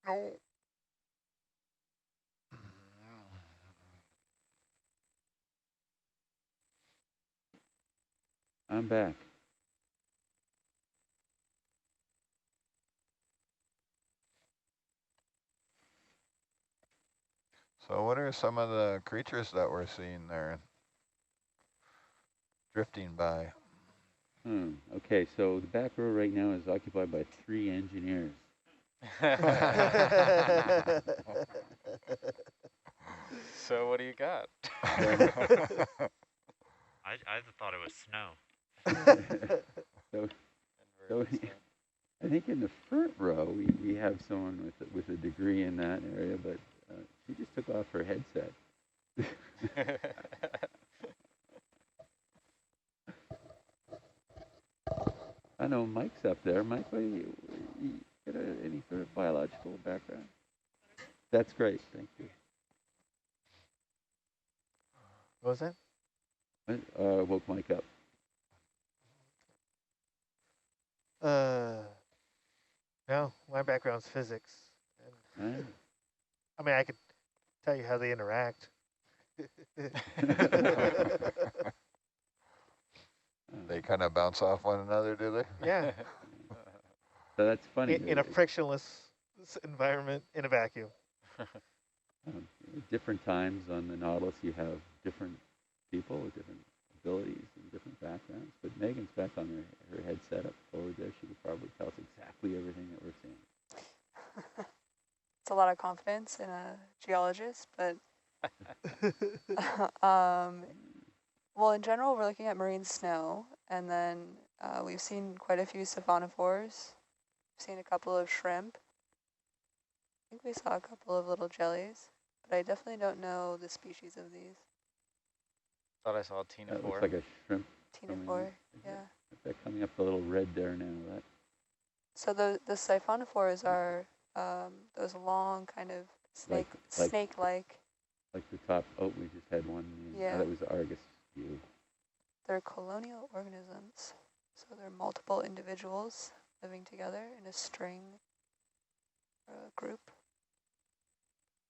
No. I'm back. So what are some of the creatures that we're seeing there drifting by? Okay, so the back row right now is occupied by 3 engineers. So what do you got? I thought it was snow. so I think in the front row we have someone with a degree in that area, but she just took off her headset. I know Mike's up there. Mike, you got any sort of biological background? That's great. Thank you. What was that? Woke Mike up. No, my background's physics. And I mean, I could tell you how they interact. They kind of bounce off one another, do they? Yeah. So that's funny. In a frictionless environment, in a vacuum. Different times on the Nautilus, you have different people with different abilities and different backgrounds. But Megan's back on her headset up forward there. She could probably tell us exactly everything that we're seeing. It's a lot of confidence in a geologist, but well, in general, we're looking at marine snow, and then we've seen quite a few siphonophores. We've seen a couple of shrimp. I think we saw a couple of little jellies, but I definitely don't know the species of these. Thought I saw a Tina That looks like a shrimp. Tinophore, yeah. They're coming up the little red there now. That. So the siphonophores are those long kind of snake-like. Like the top. Oh, we just had one. Yeah. That was the Argus view. They're colonial organisms, so they're multiple individuals living together in a string group.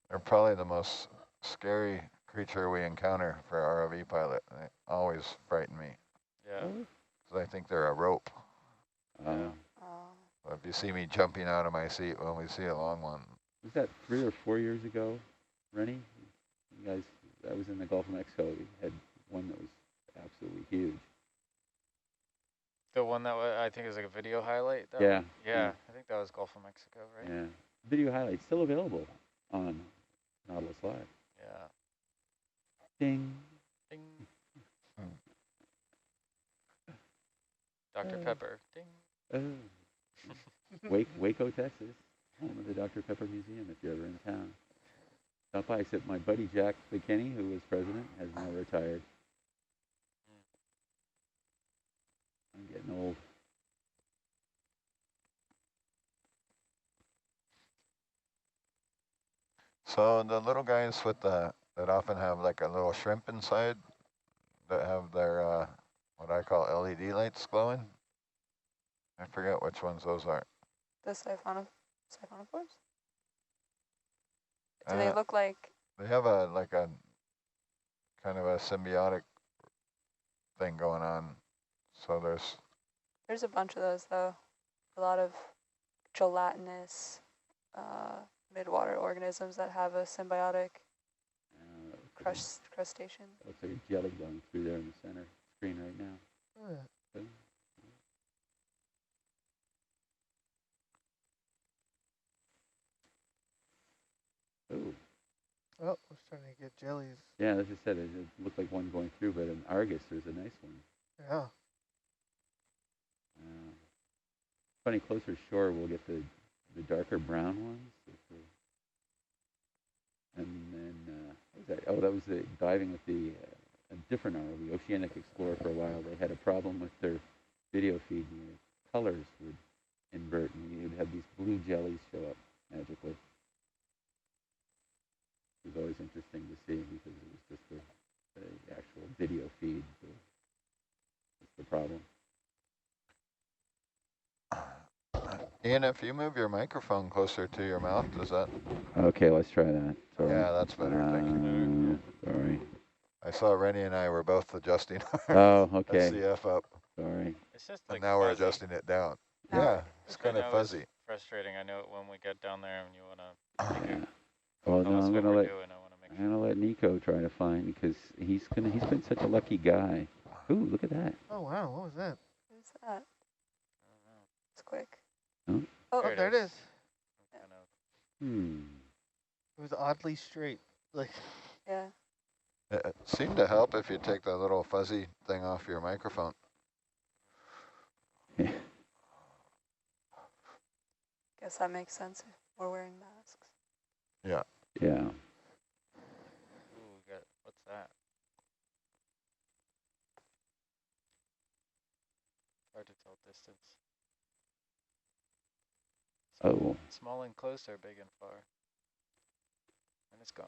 They're probably the most scary creature we encounter for ROV pilot. They always frighten me. Yeah. Because I think they're a rope. Oh. If you see me jumping out of my seat when we see a long one. Was that 3 or 4 years ago, Rennie? You guys, I was in the Gulf of Mexico. We had one that was absolutely huge. The one that I think is like a video highlight? Yeah. Yeah, I think that was Gulf of Mexico, right? Yeah. Video highlight still available on Nautilus Live. Yeah. Ding. Ding. Dr. Pepper. Ding. Waco, Texas, home of the Dr. Pepper Museum if you're ever in town. Stop by, except my buddy Jack McKinney, who was president, has now retired. I'm getting old. So the little guys with that often have like a little shrimp inside that have their, what I call LED lights glowing. I forget which ones those are. The siphonophores? Do they look like? They have a kind of a symbiotic thing going on. So There's a bunch of those though. A lot of gelatinous midwater organisms that have a symbiotic crustacean. Looks like a jelly going through there in the center screen right now. Oh. Oh, I was trying to get jellies. Yeah, as I said, it looked like one going through, but in Argus, there's a nice one. Yeah. Funny, closer shore, we'll get the darker brown ones. And then, what was that? Oh, that was the diving with the a different ROV, Oceanic Explorer for a while. They had a problem with their video feed, and the colors would invert, and you'd have these blue jellies show up magically. It was always interesting to see because it was just the actual video feed. That's the problem. Ian, if you move your microphone closer to your mouth, does that? Okay, let's try that. Sorry. Yeah, that's better. Thank you. Sorry. I saw Rennie and I were both adjusting our Oh, okay. SCF up, Sorry. It's just and like now we're fuzzy. adjusting it down. Now Yeah, it's Which I kind of know is fuzzy. frustrating. I know it when we get down there and you want to Yeah. Well, tell no, us I'm what gonna we're let doing. I want to make I'm gonna let Nico try to find because he's been such a lucky guy. Ooh, look at that. Oh, wow. What was that? Who's that? It's quick. Oh. Oh, There it there it is. is. Kind of It was oddly straight. Like, Yeah. It seemed to help if you take the little fuzzy thing off your microphone. Yeah. Guess that makes sense if we're wearing masks. Yeah. Yeah. Ooh, we got, what's that? Hard to tell distance. Oh. Small and close or big and far? And it's gone.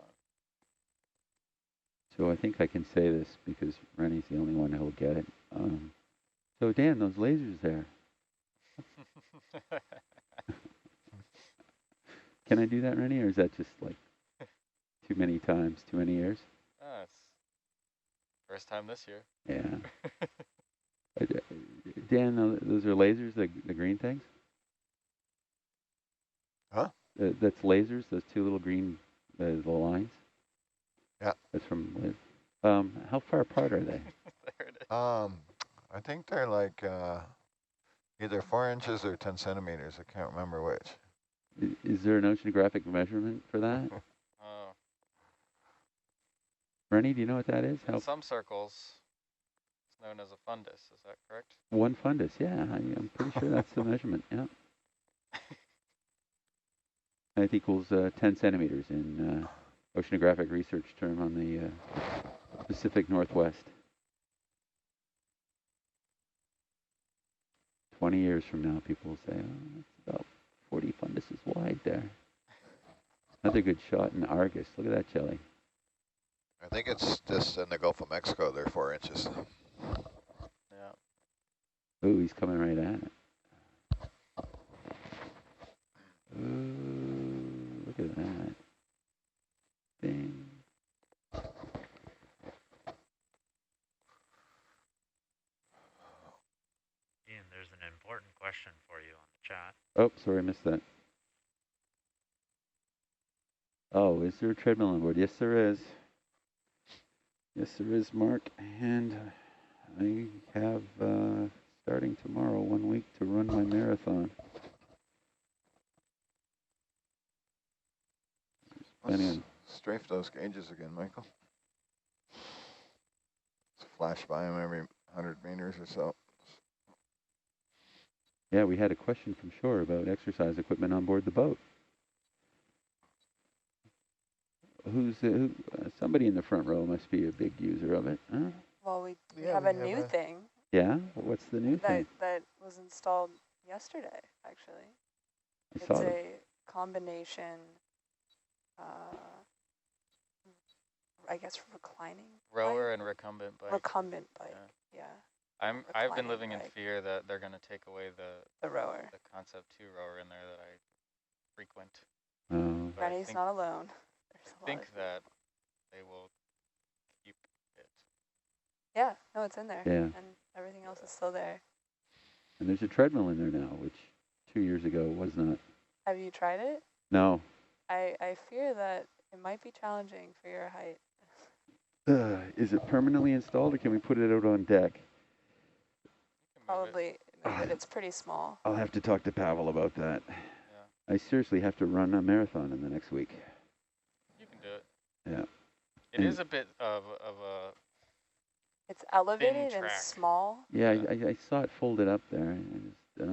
So I think I can say this because Rennie's the only one who'll get it. So Dan, those lasers there. Can I do that, Rennie, or is that just like too many times, too many years? It's first time this year. Yeah. Dan, those are lasers, the green things? Huh? That's lasers, those two little green the lines? Yeah. That's from how far apart are they? There it is. I think they're like either 4 inches or 10 centimeters. I can't remember which. Is there an oceanographic measurement for that? Oh. Rennie, do you know what that is? In some circles, it's known as a fundus. Is that correct? One fundus, yeah. I'm pretty sure that's the measurement, yeah. And it equals 10 centimeters in oceanographic research term on the Pacific Northwest. 20 years from now, people will say, oh, it's about 40 funduses wide there. Another good shot in Argus. Look at that jelly. I think it's just in the Gulf of Mexico. They're 4 inches. Yeah. Ooh, he's coming right at it. Ooh, look at that. Bing. Ian, there's an important question for you on the chat. Oh, sorry, I missed that. Oh, is there a treadmill on board? Yes, there is. Yes, there is, Mark. And I have, starting tomorrow, 1 week to run my marathon. Let's strafe those gauges again, Michael. Let's flash by them every 100 meters or so. Yeah, we had a question from shore about exercise equipment on board the boat. Somebody in the front row must be a big user of it, huh? Well, we Yeah, have we a have new a- thing Yeah? What's the new thing? that was installed yesterday, actually. I It's saw it. a combination, I guess, reclining Rower bike? and recumbent bike. Recumbent bike, yeah. I've been reclining living in bike. fear that they're going to take away The rower. the Concept 2 rower in there that I frequent. Oh. But I Rennie's think, not alone. There's a lot think of people. that they will keep it. Yeah, no, it's in there. Yeah. And everything else is still there. And there's a treadmill in there now, which 2 years ago was not. Have you tried it? No. I fear that it might be challenging for your height. Is it permanently installed or can we put it out on deck? You can move it. Probably, but it's pretty small. I'll have to talk to Pavel about that. Yeah, I seriously have to run a marathon in the next week. you can do it. Yeah. It is a bit of a It's elevated and track. small. Yeah, Yeah. I saw it folded up there. And just,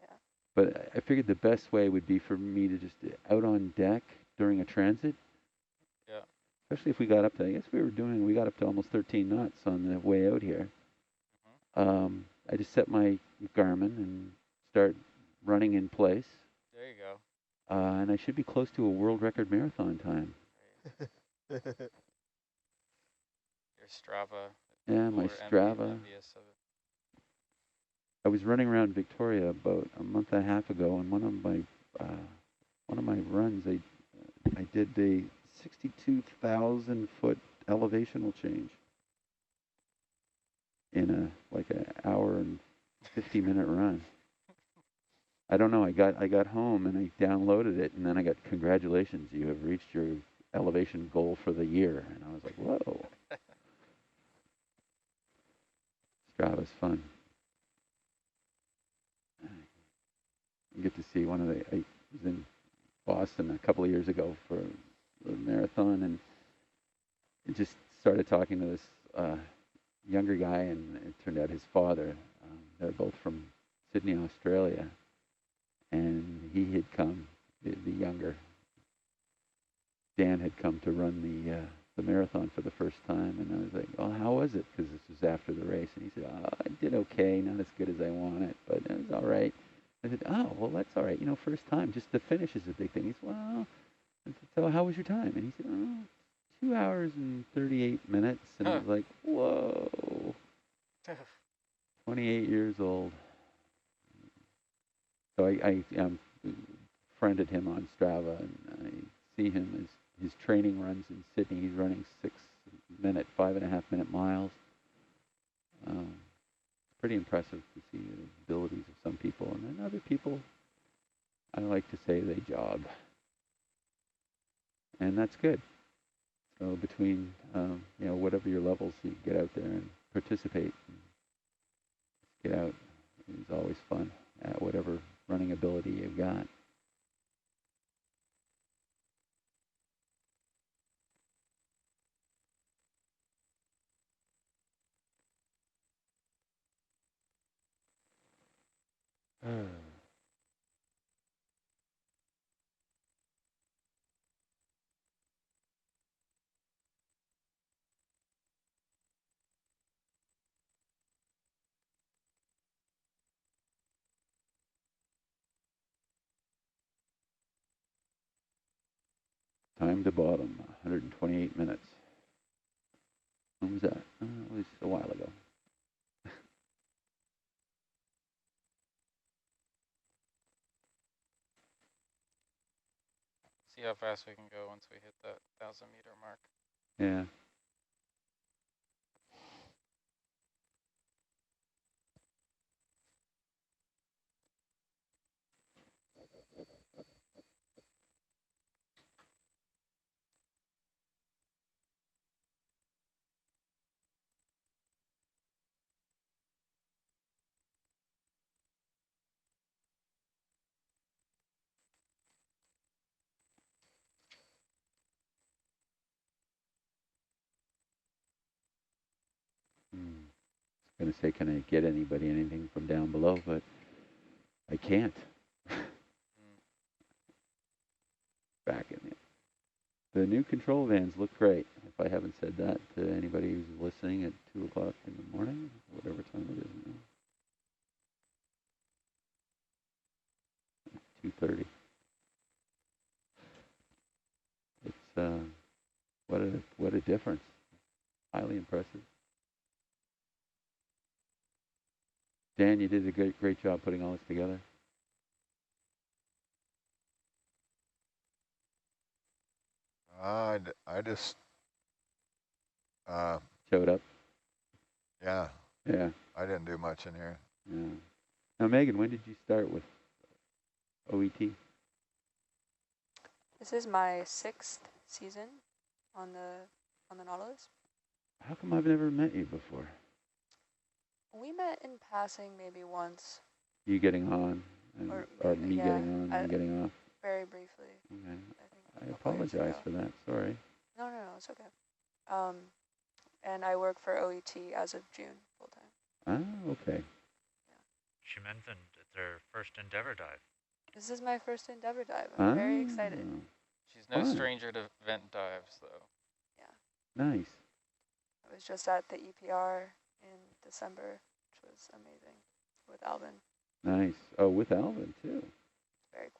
Yeah. But I figured the best way would be for me to just out on deck during a transit. Yeah. Especially if we got up to, I guess we got up to almost 13 knots on the way out here. I just set my Garmin and start running in place. There you go. And I should be close to a world record marathon time. Your Strava. Yeah, my Or Strava. envious of it. I was running around Victoria about a month and a half ago, and one of my runs, I did the 62,000 foot elevational change in like an hour and 50-minute run. I don't know. I got home and I downloaded it, and then I got, congratulations, you have reached your elevation goal for the year. And I was like, whoa. Strava's fun. You get to see I was in Boston a couple of years ago for the marathon, and I just started talking to this younger guy, and it turned out his father. They're both from Sydney, Australia, and he had come, the younger Dan had come to run the marathon for the first time, and I was like, "Well, how was it?" Because this was after the race, and he said, "Oh, I did okay, not as good as I wanted, but it was all right." I said, "Oh, well, that's all right. You know, first time, just the finish is a big thing." He said, "Well," I said, "So how was your time?" And he said, "Oh, 2 hours and 38 minutes." And I was like, "Whoa." 28 years old. So I friended him on Strava, and I see him as his training runs in Sydney. He's running 6-minute, 5.5-minute miles. It's pretty impressive to see the abilities of some people. And then other people, I like to say they jog. And that's good. So between, whatever your levels, you get out there and participate. And get out. It's always fun at whatever running ability you've got. Time to bottom, 128 minutes. When was that? It was a while ago. See how fast we can go once we hit that 1,000-meter mark. Yeah. I was going to say, can I get anybody anything from down below, but I can't. Back in it. The new control vans look great. If I haven't said that to anybody who's listening at 2 o'clock in the morning, whatever time it is now. 2:30. It's what a difference. Highly impressive. Dan, you did a great job putting all this together. I just showed up. Yeah. Yeah. I didn't do much in here. Yeah. Now, Megan, when did you start with OET? This is my 6th season on the Nautilus. How come I've never met you before? We met in passing maybe once. You getting on, or me yeah, getting on, and getting off? Very briefly. Okay. I think apologize for that. Sorry. No, it's okay. And I work for OET as of June full time. Ah, okay. Yeah. She mentioned it's her first Endeavor dive. This is my first Endeavor dive. I'm very excited. She's no stranger to vent dives, though. Yeah. Nice. I was just at the EPR in December, which was amazing, with Alvin. Nice. Oh, with Alvin, too.